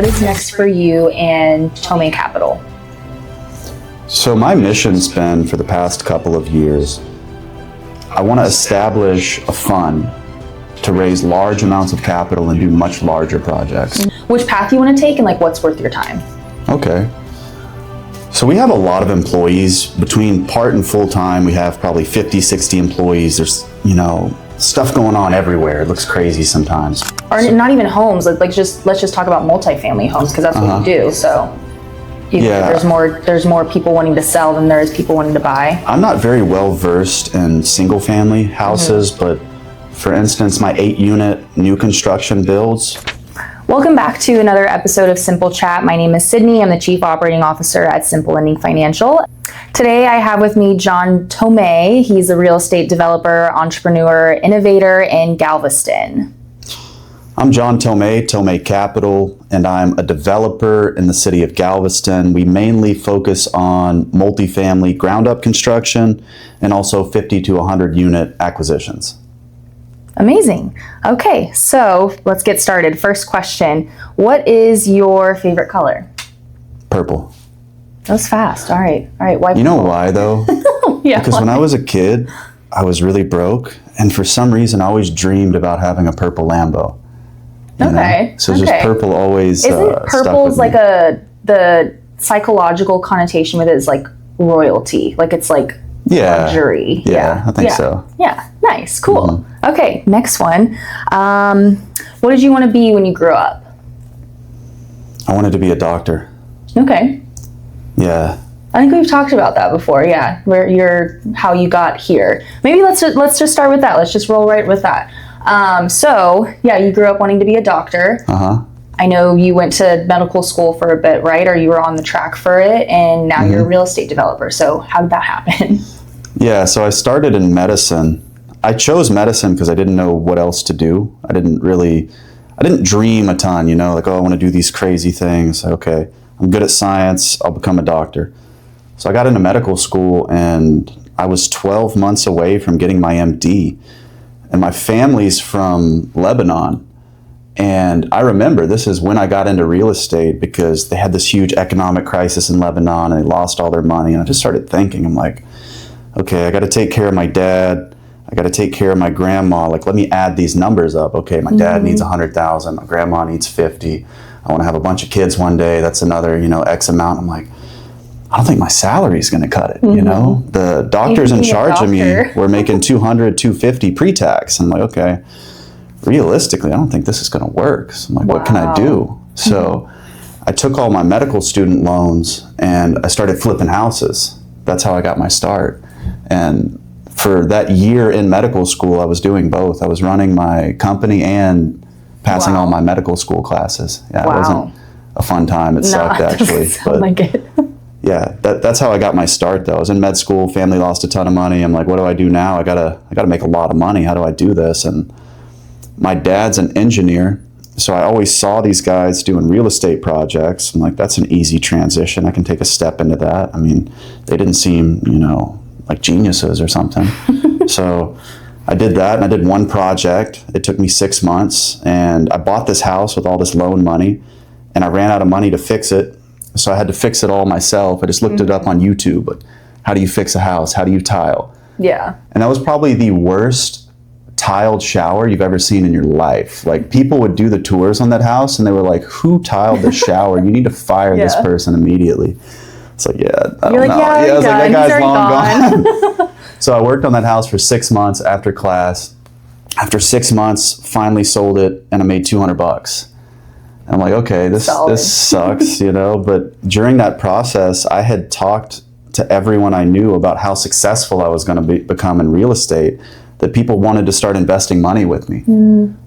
what is next for you and Tomei Capital? So my mission's been for the past couple of years, I want to establish a fund to raise large amounts of capital and do much larger projects. Which path you want to take and like what's worth your time? Okay. So we have a lot of employees. Between part and full-time, we have probably 50, 60 employees. There's, stuff going on everywhere. It looks crazy sometimes. Or not even homes, let's just talk about multifamily homes because that's what you do. So there's more people wanting to sell than there is people wanting to buy. I'm not very well versed in single family houses, but for instance, my 8-unit new construction builds. Welcome back to another episode of Simple Chat. My name is Sydney. I'm the Chief Operating Officer at Simple Lending Financial. Today I have with me John Tomei. He's a real estate developer, entrepreneur, innovator in Galveston. I'm John Tomei, Tomei Capital, and I'm a developer in the city of Galveston. We mainly focus on multifamily ground-up construction and also 50 to 100 unit acquisitions. Amazing. Okay, so let's get started. First question, what is your favorite color? Purple. That was fast. All right. Why purple? You know why though? Yeah. Because when I was a kid, I was really broke, and for some reason I always dreamed about having a purple Lambo. Okay. So just purple always Isn't purple's like the psychological connotation with it is like royalty, like it's like luxury. Yeah, I think so. Yeah, nice, cool. Okay, next one. What did you want to be when you grew up? I wanted to be a doctor. Okay. Yeah. I think we've talked about that before. Yeah, how you got here. Maybe let's just start with that. Let's just roll right with that. So yeah, you grew up wanting to be a doctor. I know you went to medical school for a bit, right? Or you were on the track for it, and now you're a real estate developer. So how did that happen? Yeah, so I started in medicine. I chose medicine because I didn't know what else to do. I didn't dream a ton, like, oh, I want to do these crazy things. Okay, I'm good at science, I'll become a doctor. So I got into medical school and I was 12 months away from getting my MD. And my family's from Lebanon. And I remember this is when I got into real estate because they had this huge economic crisis in Lebanon and they lost all their money. And I just started thinking, I'm like, okay, I got to take care of my dad. I got to take care of my grandma. Like, let me add these numbers up. Okay, my dad needs 100,000. My grandma needs 50. I want to have a bunch of kids one day. That's another, X amount. I'm like, I don't think my salary is going to cut it. The doctors in charge of me were making 200, 250 pre-tax. I'm like, okay, realistically, I don't think this is going to work. So I'm like, what can I do? So I took all my medical student loans and I started flipping houses. That's how I got my start. And for that year in medical school, I was doing both. I was running my company and passing all my medical school classes. Yeah, it wasn't a fun time. It sucked actually. But like it. Yeah, that's how I got my start though. I was in med school, family lost a ton of money. I'm like, what do I do now? I gotta make a lot of money. How do I do this? And my dad's an engineer, so I always saw these guys doing real estate projects. I'm like, that's an easy transition. I can take a step into that. I mean, they didn't seem, like geniuses or something. So I did that, and I did one project. It took me 6 months, and I bought this house with all this loan money, and I ran out of money to fix it. So I had to fix it all myself. I just looked it up on YouTube. Like, how do you fix a house? How do you tile? Yeah. And that was probably the worst tiled shower you've ever seen in your life. Like, people would do the tours on that house and they were like, who tiled the shower? You need to fire this person immediately. It's like, I don't know. I was like, that guy's long gone. So I worked on that house for 6 months after class. After 6 months, finally sold it and I made $200. I'm like, okay, this sucks, but during that process, I had talked to everyone I knew about how successful I was going to become in real estate, that people wanted to start investing money with me.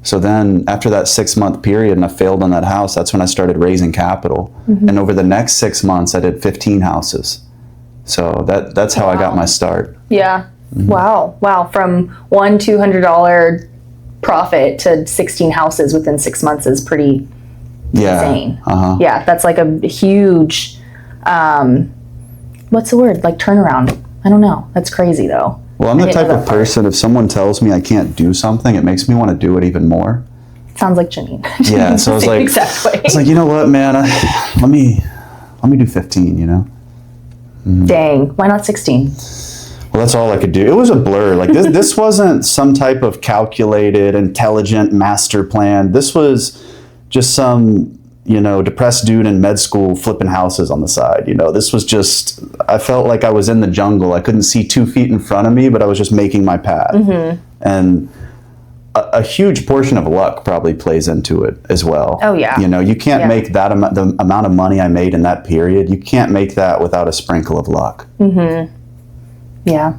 So then after that 6 month period and I failed on that house, that's when I started raising capital. And over the next 6 months, I did 15 houses. So that's how I got my start. Yeah. Wow. From one $200 profit to 16 houses within 6 months is pretty insane. Yeah, that's like a huge, what's the word? Like turnaround. I don't know. That's crazy though. Well, I'm the type of person, if someone tells me I can't do something, it makes me want to do it even more. Sounds like Janine. Yeah, so I was like, exactly. I was like, you know what, man? Let me do 15. You know. Dang, why not 16? Well, that's all I could do. It was a blur. Like this wasn't some type of calculated, intelligent master plan. This was just some, depressed dude in med school flipping houses on the side. This was just, I felt like I was in the jungle. I couldn't see 2 feet in front of me, but I was just making my path. And a huge portion of luck probably plays into it as well. Oh, yeah. You can't make that the amount of money I made in that period. You can't make that without a sprinkle of luck. Yeah.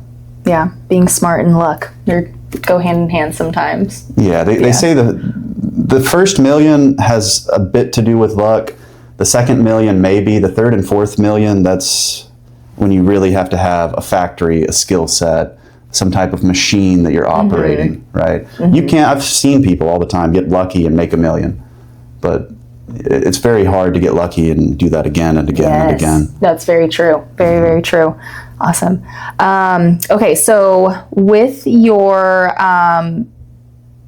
Being smart and luck, they go hand in hand sometimes. Yeah, they say the first million has a bit to do with luck. The second million, maybe. The third and fourth million, that's when you really have to have a factory, a skill set, some type of machine that you're operating, right? You can't, I've seen people all the time get lucky and make $1 million, but it's very hard to get lucky and do that again and again and again. That's very true. Very, very true. Awesome. Okay, so with your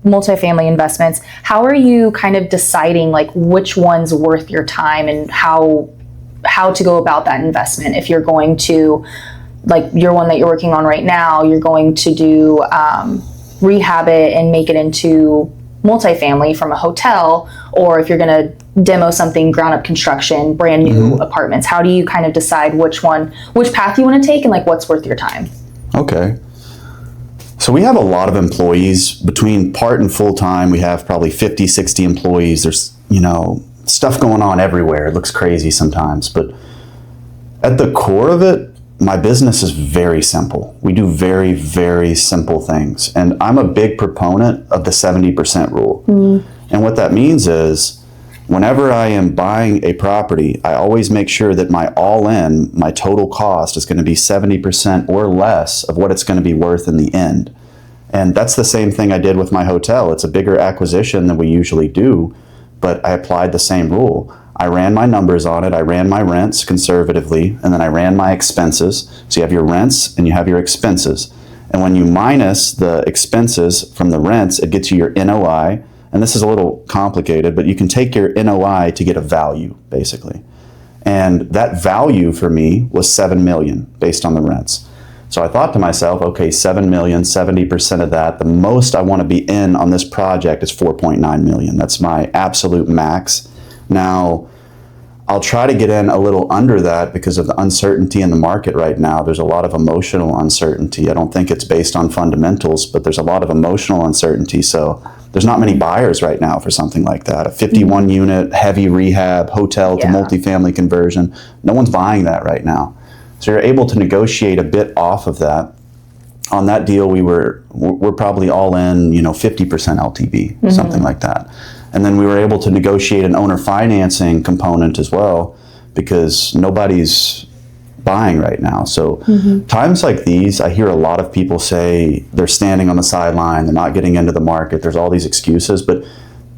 multifamily investments, how are you kind of deciding like which one's worth your time and how to go about that investment? If you're going to, like your one that you're working on right now, you're going to do rehab it and make it into multifamily from a hotel, or if you're going to demo something, ground up construction, brand new apartments, how do you kind of decide which path you want to take and like what's worth your time? Okay. So we have a lot of employees between part and full time. We have probably 50, 60 employees. There's, stuff going on everywhere. It looks crazy sometimes, but at the core of it, my business is very simple. We do very, very simple things. And I'm a big proponent of the 70% rule. And what that means is whenever I am buying a property, I always make sure that my all-in, my total cost is going to be 70% or less of what it's going to be worth in the end. And that's the same thing I did with my hotel. It's a bigger acquisition than we usually do, but I applied the same rule. I ran my numbers on it. I ran my rents conservatively, and then I ran my expenses. So you have your rents and you have your expenses. And when you minus the expenses from the rents, it gets you your NOI. And this is a little complicated, but you can take your NOI to get a value, basically. And that value for me was $7 million based on the rents. So I thought to myself, okay, $7 million, 70% of that, the most I want to be in on this project is $4.9 million. That's my absolute max. Now, I'll try to get in a little under that because of the uncertainty in the market right now. There's a lot of emotional uncertainty. I don't think it's based on fundamentals, but there's a lot of emotional uncertainty. So there's not many buyers right now for something like that. A 51 unit, heavy rehab, hotel to multifamily conversion. No one's buying that right now. So you're able to negotiate a bit off of that. On that deal, we're probably all in, 50% LTV, something like that. And then we were able to negotiate an owner financing component as well because nobody's buying right now. So times like these, I hear a lot of people say they're standing on the sideline, they're not getting into the market, there's all these excuses, but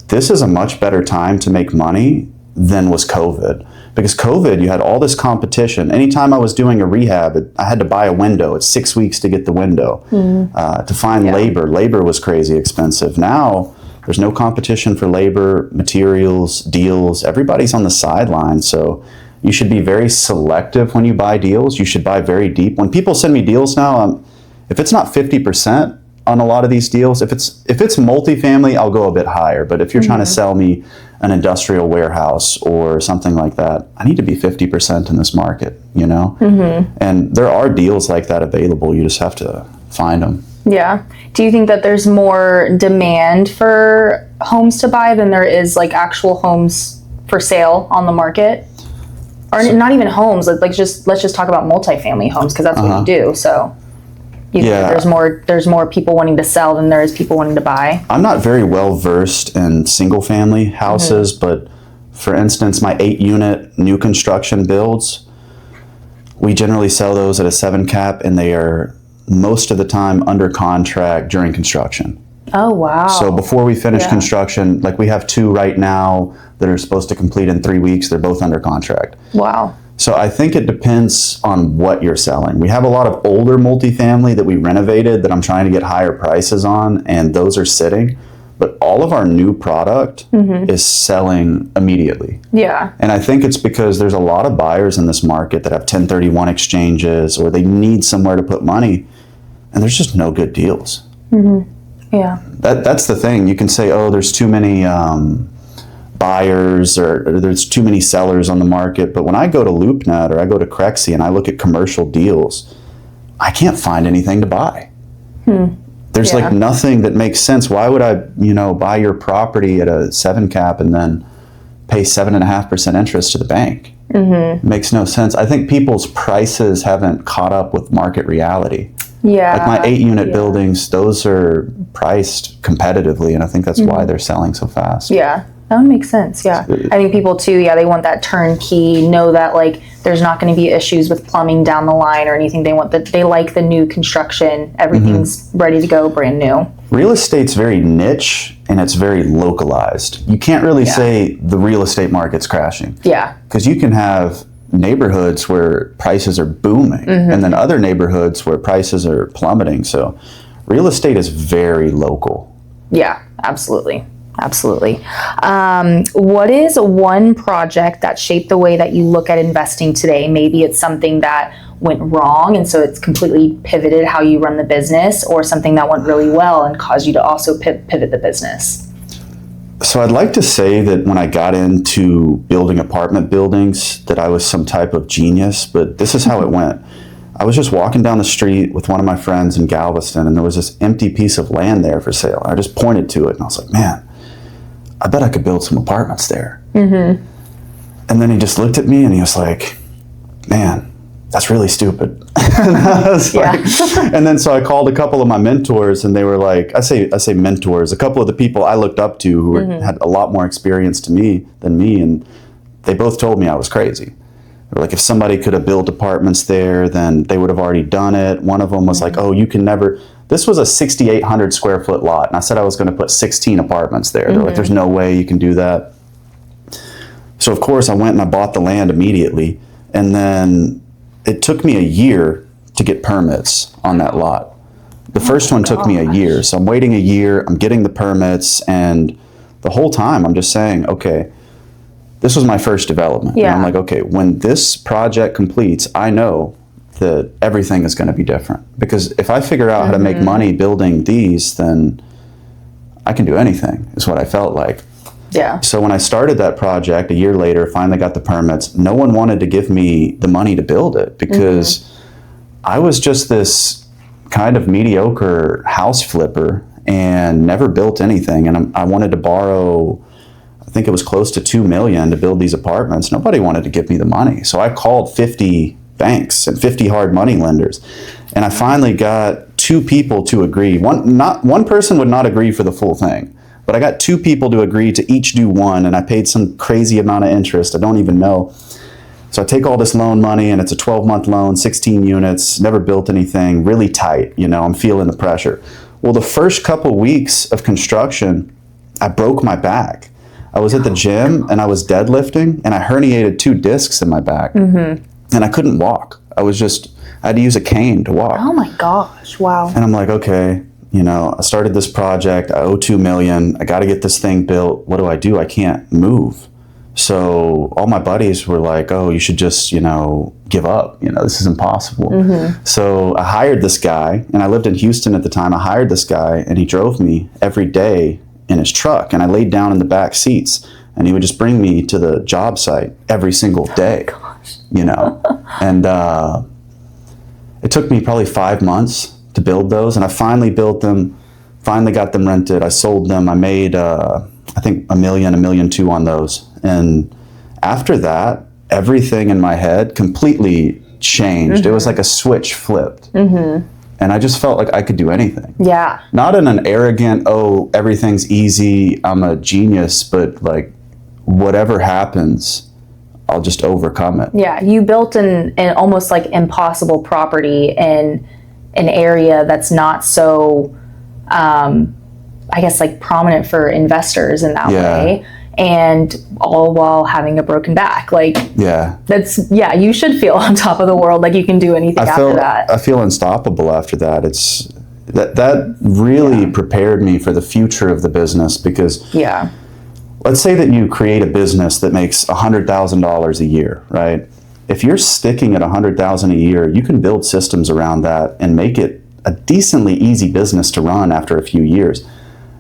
this is a much better time to make money than was COVID. Because COVID, you had all this competition. Anytime I was doing a rehab, I had to buy a window. It's 6 weeks to get the window. To find labor was crazy expensive. Now, there's no competition for labor, materials, deals. Everybody's on the sideline. So you should be very selective when you buy deals. You should buy very deep. When people send me deals now, if it's not 50% on a lot of these deals, if it's multifamily, I'll go a bit higher. But if you're trying to sell me an industrial warehouse or something like that, I need to be 50% in this market, And there are deals like that available. You just have to find them. Yeah. Do you think that there's more demand for homes to buy than there is like actual homes for sale on the market? Or not even homes, let's just talk about multifamily homes because that's what you do. So you think there's more people wanting to sell than there is people wanting to buy? I'm not very well versed in single family houses, but for instance, my 8-unit new construction builds, we generally sell those at a 7 cap and they are most of the time under contract during construction. Oh, wow. So before we finish construction, like we have 2 right now that are supposed to complete in 3 weeks, they're both under contract. Wow. So I think it depends on what you're selling. We have a lot of older multifamily that we renovated that I'm trying to get higher prices on, and those are sitting. but all of our new product is selling immediately. Yeah. And I think it's because there's a lot of buyers in this market that have 1031 exchanges, or they need somewhere to put money, and there's just no good deals. Yeah. That's the thing. You can say, oh, there's too many buyers, or there's too many sellers on the market. But when I go to LoopNet or I go to Crexy and I look at commercial deals, I can't find anything to buy. There's like nothing that makes sense. Why would I, buy your property at a 7 cap and then pay 7.5% interest to the bank? It makes no sense. I think people's prices haven't caught up with market reality. Yeah. Like my 8-unit buildings, those are priced competitively, and I think that's why they're selling so fast. Yeah. That would make sense. Yeah. I think people too, they want that turnkey, know that like there's not going to be issues with plumbing down the line or anything. They like the new construction. Everything's ready to go, brand new. Real estate's very niche and it's very localized. You can't really say the real estate market's crashing. Yeah. Because you can have neighborhoods where prices are booming and then other neighborhoods where prices are plummeting. So real estate is very local. Yeah, absolutely. Absolutely. What is one project that shaped the way that you look at investing today? Maybe it's something that went wrong and so it's completely pivoted how you run the business, or something that went really well and caused you to also pivot the business. So I'd like to say that when I got into building apartment buildings that I was some type of genius, but this is how it went. I was just walking down the street with one of my friends in Galveston, and there was this empty piece of land there for sale. I just pointed to it and I was like, man, I bet I could build some apartments there. And then he just looked at me and he was like, man, that's really stupid. And I was like, and then so I called a couple of my mentors, and they were like, I say mentors, a couple of the people I looked up to who had a lot more experience than me, and they both told me I was crazy. They were like, if somebody could have built apartments there, then they would have already done it. One of them was like, oh, you can never. This was a 6,800 square foot lot, and I said I was going to put 16 apartments there. They're like, there's no way you can do that. So of course I went and I bought the land immediately, and then it took me a year to get permits on that lot. The first one took me a year, so I'm waiting a year, I'm getting the permits, and the whole time I'm just saying, okay, this was my first development. And I'm like, okay, when this project completes, I know that everything is going to be different. Because if I figure out how to make money building these, then I can do anything, is what I felt like. Yeah. So when I started that project a year later, finally got the permits, no one wanted to give me the money to build it, because I was just this kind of mediocre house flipper and never built anything. And I wanted to borrow, I think it was close to $2 million to build these apartments. Nobody wanted to give me the money. So I called 50 banks and 50 hard money lenders. And I finally got 2 people to agree. One person would not agree for the full thing, but I got 2 people to agree to each do one, and I paid some crazy amount of interest. I don't even know. So I take all this loan money, and it's a 12-month loan, 16 units, never built anything, really tight. I'm feeling the pressure. Well, the first couple weeks of construction, I broke my back. I was at the gym and I was deadlifting, and I herniated 2 discs in my back. And I couldn't walk. I had to use a cane to walk. Oh my gosh, wow. And I'm like, okay, I started this project, I owe $2 million, I got to get this thing built. What do? I can't move. So all my buddies were like, oh, you should just, give up. This is impossible. So I hired this guy, and I lived in Houston at the time. I hired this guy, and he drove me every day in his truck, and I laid down in the back seats, and he would just bring me to the job site every single day. Oh gosh. And it took me probably 5 months to build those, and I finally built them, finally got them rented. I sold them. I made, I think $1 million, $1.2 million on those. And after that, everything in my head completely changed. It was like a switch flipped. And I just felt like I could do anything. Yeah. Not in an arrogant, oh, everything's easy, I'm a genius, but like whatever happens, I'll just overcome it. Yeah, you built an almost like impossible property in an area that's not so, I guess, like prominent for investors in that way. And all while having a broken back. Like, you should feel on top of the world, like you can do anything after that. I feel unstoppable after that. That really prepared me for the future of the business, because let's say that you create a business that makes $100,000 a year, right? If you're sticking at $100,000 a year, you can build systems around that and make it a decently easy business to run after a few years.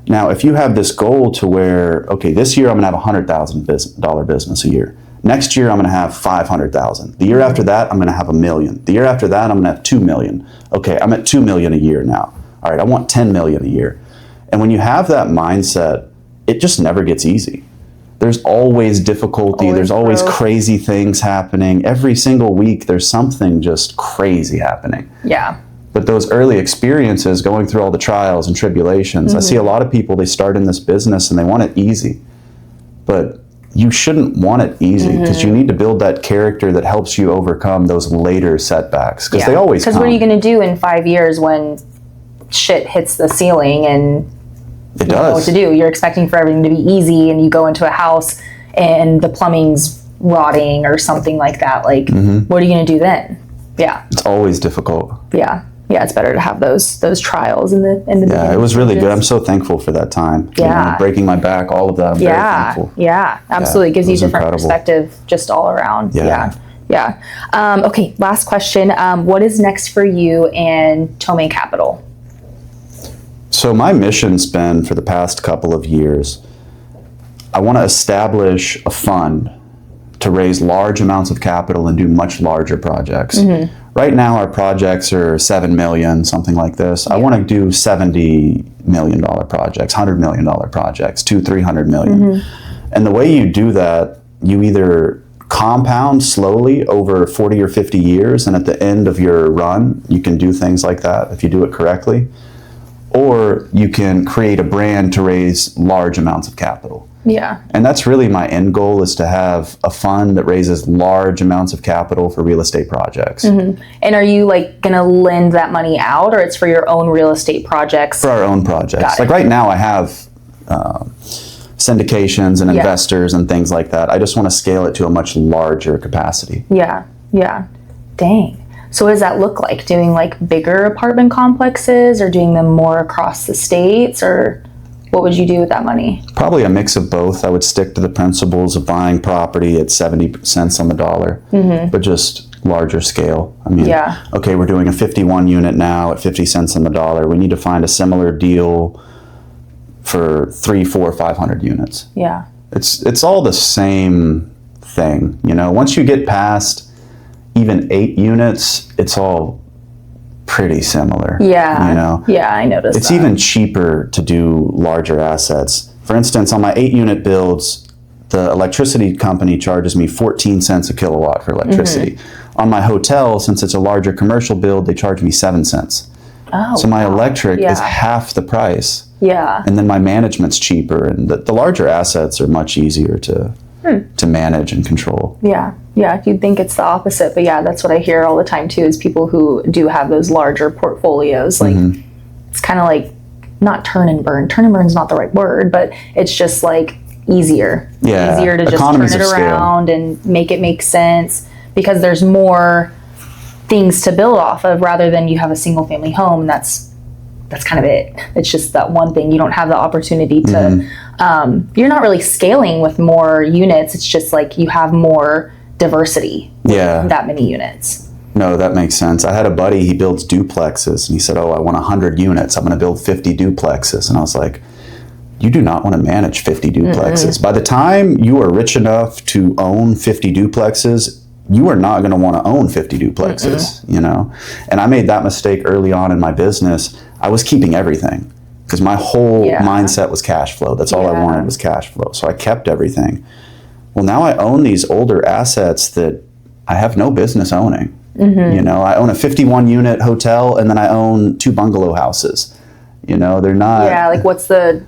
Now, if you have this goal to where, okay, this year I'm going to have $100,000 business a year. Next year I'm going to have 500,000. The year after that I'm going to have $1 million. The year after that I'm going to have 2 million. Okay, I'm at 2 million a year now. All right, I want 10 million a year. And when you have that mindset, it just never gets easy. There's always difficulty. There's always crazy things happening. Every single week there's something just crazy happening. Yeah. But those early experiences, going through all the trials and tribulations, I see a lot of people, they start in this business and they want it easy. But you shouldn't want it easy, because you need to build that character that helps you overcome those later setbacks, because they always come. Because what are you going to do in 5 years when shit hits the ceiling and you don't know what to do? You're expecting for everything to be easy, and you go into a house and the plumbing's rotting or something like that. Like, what are you going to do then? Yeah. It's always difficult. Yeah. Yeah, it's better to have those trials in the beginning. Yeah, it was really good. I'm so thankful for that time. Yeah. You know, breaking my back, all of that. I'm very thankful. Yeah, absolutely. It gives you a different perspective just all around. Yeah. Okay, last question. What is next for you and Tomei Capital? So my mission's been, for the past couple of years, I want to establish a fund to raise large amounts of capital and do much larger projects. Right now our projects are 7 million, something like this. I want to do $70 million projects, $100 million projects, $200-300 million. And the way you do that, you either compound slowly over 40 or 50 years, and at the end of your run, you can do things like that if you do it correctly. Or you can create a brand to raise large amounts of capital. Yeah. And that's really my end goal, is to have a fund that raises large amounts of capital for real estate projects. And are you like going to lend that money out, or it's for your own real estate projects? For our own projects. Like right now I have syndications and investors and things like that. I just want to scale it to a much larger capacity. Yeah. Dang. So what does that look like? Doing like bigger apartment complexes, or doing them more across the states, or what would you do with that money? Probably a mix of both. I would stick to the principles of buying property at 70 cents on the dollar, but just larger scale. I mean, okay, we're doing a 51 unit now at 50 cents on the dollar. We need to find a similar deal for 300, 400, 500 units. Yeah. It's all the same thing. You know, once you get past even 8 units, it's all pretty similar. Yeah. You know? Yeah, I noticed It's even cheaper to do larger assets. For instance, on my 8 unit builds, the electricity company charges me 14 cents a kilowatt for electricity. On my hotel, since it's a larger commercial build, they charge me 7 cents. Oh, so my electric is half the price. Yeah. And then my management's cheaper, and the larger assets are much easier to manage and control. Yeah, you'd think it's the opposite, but yeah, that's what I hear all the time too, is people who do have those larger portfolios, like it's kind of like, not turn and burn. Turn and burn is not the right word, but it's just like easier. Easier to just turn it around and make it make sense, because there's more things to build off of, rather than you have a single family home and that's kind of it. It's just that one thing. You don't have the opportunity to, you're not really scaling with more units. It's just like you have more diversity with that many units. No, that makes sense. I had a buddy, he builds duplexes, and he said, oh, I want 100 units. I'm going to build 50 duplexes. And I was like, you do not want to manage 50 duplexes. By the time you are rich enough to own 50 duplexes, you are not going to want to own 50 duplexes, you know? And I made that mistake early on in my business. I was keeping everything because my whole mindset was cash flow. That's all I wanted was cash flow. So I kept everything. Well, now I own these older assets that I have no business owning. You know, I own a 51 unit hotel, and then I own 2 bungalow houses. You know, they're not. Yeah, like what's the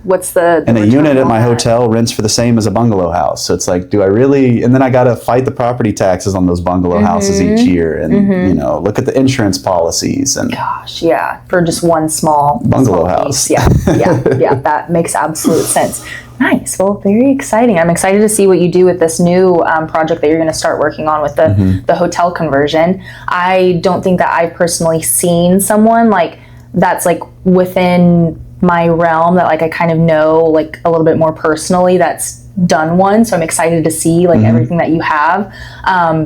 and a unit at my hotel rents for the same as a bungalow house. So it's like, do I really? And then I got to fight the property taxes on those bungalow houses each year, and you know, look at the insurance policies and. Gosh, yeah, for just one small bungalow house. Yeah, that makes absolute sense. Nice. Well, very exciting. I'm excited to see what you do with this new project that you're going to start working on with the hotel conversion. I don't think that I've personally seen someone like that's like within my realm that like I kind of know like a little bit more personally that's done one. So I'm excited to see like everything that you have.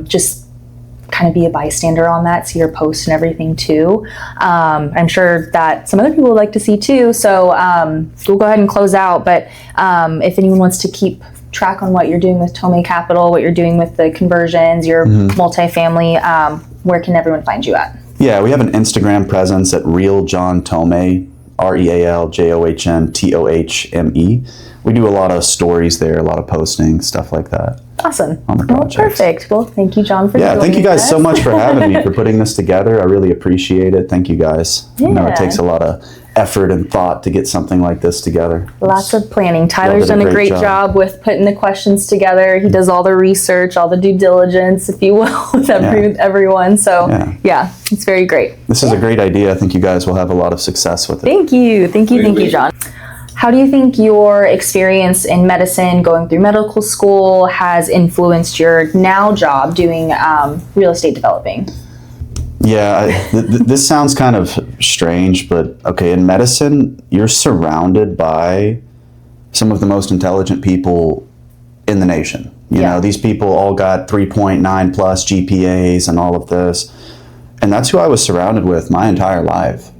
Just kind of be a bystander on that, see your posts and everything too. I'm sure that some other people would like to see too. So we'll go ahead and close out. But if anyone wants to keep track on what you're doing with Tomei Capital, what you're doing with the conversions, your multifamily, where can everyone find you at? Yeah, we have an Instagram presence at Real John Tohme, RealJohnTohme. We do a lot of stories there, a lot of posting, stuff like that. Awesome. On the Well, projects. perfect. Well, thank you, John, for joining thank you guys us. so much for having me, for putting this together. I really appreciate it. Thank you guys. I know it takes a lot of effort and thought to get something like this together. Lots of planning. Tyler's did done a great job with putting the questions together. He does all the research, all the due diligence, if you will, with everyone. So yeah, it's very great. This is a great idea. I think you guys will have a lot of success with it. Thank you. Thank you, John. How do you think your experience in medicine, going through medical school, has influenced your now job doing real estate developing? Yeah, this sounds kind of strange, but okay, in medicine, you're surrounded by some of the most intelligent people in the nation. You know, these people all got 3.9 plus GPAs and all of this. And that's who I was surrounded with my entire life.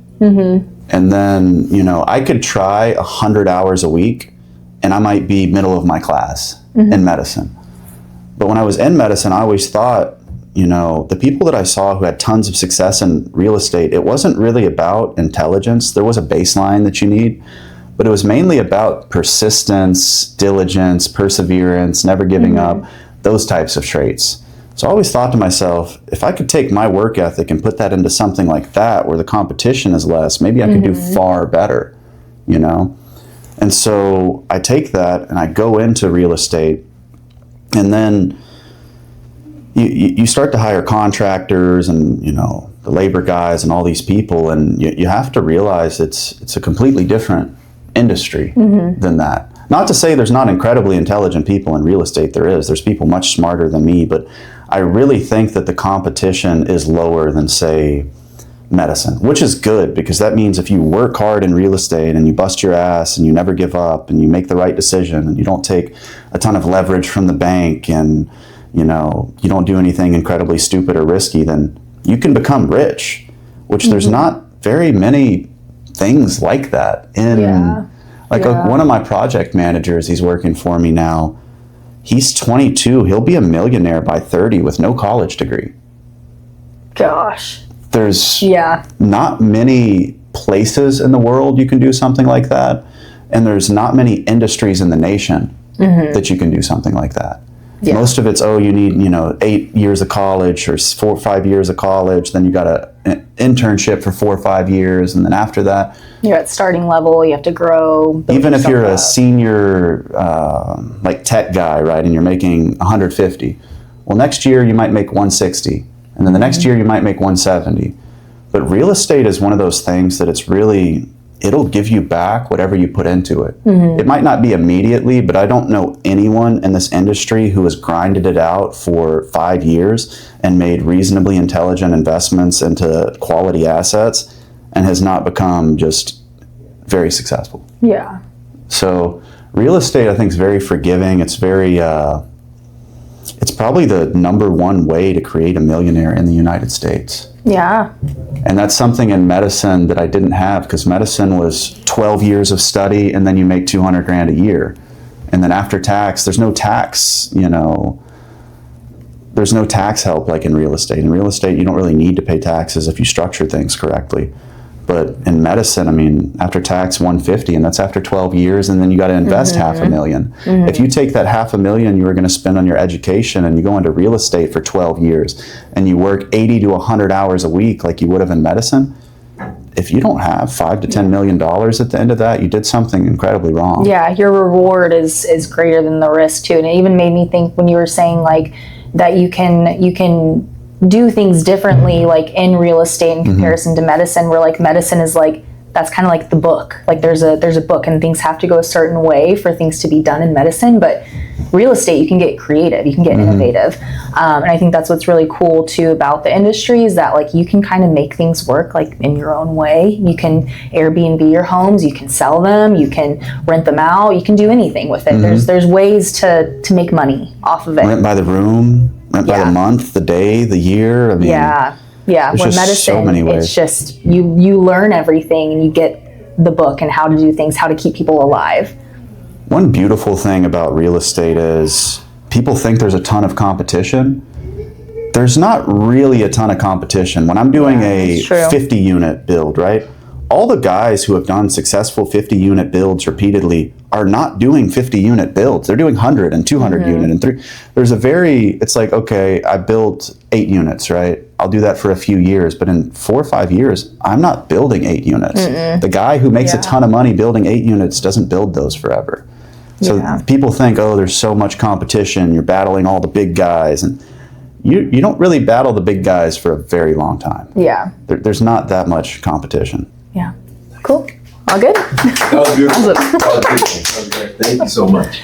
And then, you know, I could try 100 hours a week and I might be middle of my class in medicine. But when I was in medicine, I always thought, you know, the people that I saw who had tons of success in real estate, it wasn't really about intelligence. There was a baseline that you need, but it was mainly about persistence, diligence, perseverance, never giving up, those types of traits. So I always thought to myself, if I could take my work ethic and put that into something like that where the competition is less, maybe I could do far better, you know? And so I take that and I go into real estate, and then you start to hire contractors and, you know, the labor guys and all these people, and you have to realize it's a completely different industry than that. Not to say there's not incredibly intelligent people in real estate. There's people much smarter than me, but I really think that the competition is lower than, say, medicine, which is good, because that means if you work hard in real estate and you bust your ass and you never give up and you make the right decision and you don't take a ton of leverage from the bank and, you know, you don't do anything incredibly stupid or risky, then you can become rich, which there's not very many things like that in one of my project managers, he's working for me now. He's 22. He'll be a millionaire by 30 with no college degree. Gosh. There's not many places in the world you can do something like that. And there's not many industries in the nation that you can do something like that. Yeah. Most of it's, you need, 8 years of college or 4 or 5 years of college. Then you got an internship for 4 or 5 years. And then after that, you're at starting level, you have to grow. Even if you're a senior, like tech guy, right, and you're making 150, well, next year you might make 160. And then the next year you might make 170. But real estate is one of those things that it'll give you back whatever you put into it. It might not be immediately, but I don't know anyone in this industry who has grinded it out for 5 years and made reasonably intelligent investments into quality assets and has not become just very successful. Yeah. So real estate, I think, is very forgiving. It's very, it's probably the #1 way to create a millionaire in the United States. Yeah. And that's something in medicine that I didn't have, because medicine was 12 years of study and then you make 200 grand a year. And then after tax, there's no tax, there's no tax help like in real estate. In real estate, you don't really need to pay taxes if you structure things correctly. But in medicine, I mean, after tax, 150, and that's after 12 years, and then you got to invest $500,000. If you take that $500,000 you were going to spend on your education and you go into real estate for 12 years and you work 80 to 100 hours a week like you would have in medicine, if you don't have $5 to $10 million at the end of that, you did something incredibly wrong. Yeah, your reward is greater than the risk too. And it even made me think when you were saying like that you can do things differently like in real estate in comparison to medicine, where like medicine is like that's kind of like the book. Like there's a book, and things have to go a certain way for things to be done in medicine. But real estate, you can get creative, you can get innovative. And I think that's what's really cool too about the industry, is that like you can kind of make things work like in your own way. You can Airbnb your homes, you can sell them, you can rent them out, you can do anything with it. There's ways to make money off of it. Rent by the room, rent by the month, the day, the year. I mean, yeah. With medicine, so many ways. it's just you learn everything, and you get the book and how to do things, how to keep people alive. One beautiful thing about real estate is people think there's a ton of competition. There's not really a ton of competition. When I'm doing a 50 unit build, right? All the guys who have done successful 50 unit builds repeatedly are not doing 50 unit builds. They're doing 100 and 200 unit and 3. It's like, okay, I built 8 units, right? I'll do that for a few years, but in 4 or 5 years, I'm not building 8 units. The guy who makes a ton of money building 8 units doesn't build those forever. So people think, oh, there's so much competition. You're battling all the big guys, and you don't really battle the big guys for a very long time. Yeah. There's not that much competition. Yeah. Cool. All good? That was beautiful. That was beautiful. That was great. Thank you so much.